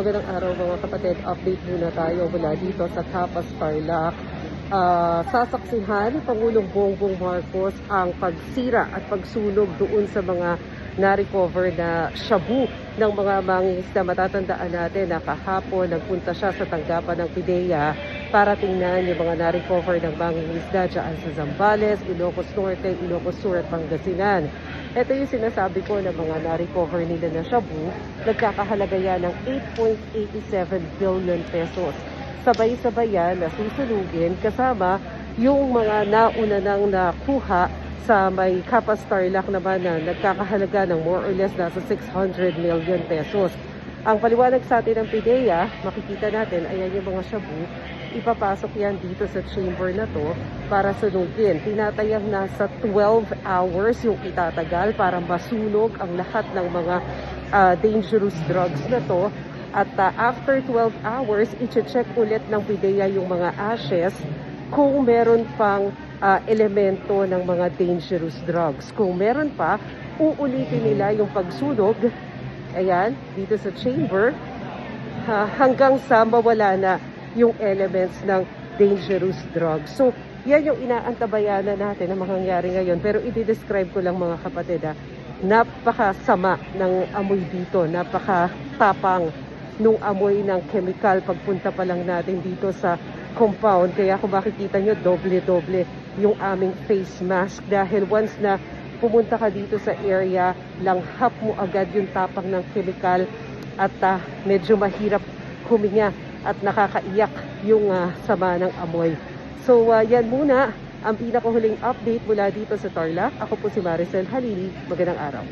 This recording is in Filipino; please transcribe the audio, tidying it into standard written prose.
Magandang araw mga kapatid, update muna tayo mula dito sa Capas, Tarlac. Sasaksihan ni Pangulong Bongbong Marcos ang pagsira at pagsunog doon sa mga na-recover na shabu ng mga mangingisda. Matatandaan natin na kahapon nagpunta siya sa tanggapan ng PIDEA para tingnan yung mga na-recover ng mangingisda dyan sa Zambales, Ilocos Norte, Ilocos Sur at Pangasinan. Ito yung sinasabi ko na mga na-recover nila na shabu, nagkakahalaga yan ng 8.87 billion pesos. Sabay-sabay yan na susunugin kasama yung mga nauna nang nakuha sa may Capas Tarlac naman na nagkakahalaga ng more or less nasa 600 million pesos. Ang paliwanag sa atin ng PIDEA, makikita natin, ayan yung mga shabu, ipapasok yan dito sa chamber na to para sunugin. Tinatayang nasa 12 hours yung itatagal para masunog ang lahat ng mga dangerous drugs na to. At after 12 hours, i-check ulit ng PIDEA yung mga ashes kung meron pang elemento ng mga dangerous drugs. Kung meron pa, uulitin nila yung pagsunog, ayan, dito sa chamber, hanggang sa mawala na yung elements ng dangerous drugs. So, yan yung inaantabayanan natin na mangyayari ngayon. Pero i-describe ko lang mga kapatid, napakasama ng amoy dito, napakatapang nung amoy ng chemical pagpunta pa lang natin dito sa compound. Kaya kung makikita nyo, doble-doble yung aming face mask dahil once na pumunta ka dito sa area, langhap mo agad yung tapang ng chemical at medyo mahirap huminga at nakakaiyak yung sama ng amoy. So yan muna ang pinakahuling update mula dito sa Tarlac. Ako po si Maricel Halili. Magandang araw.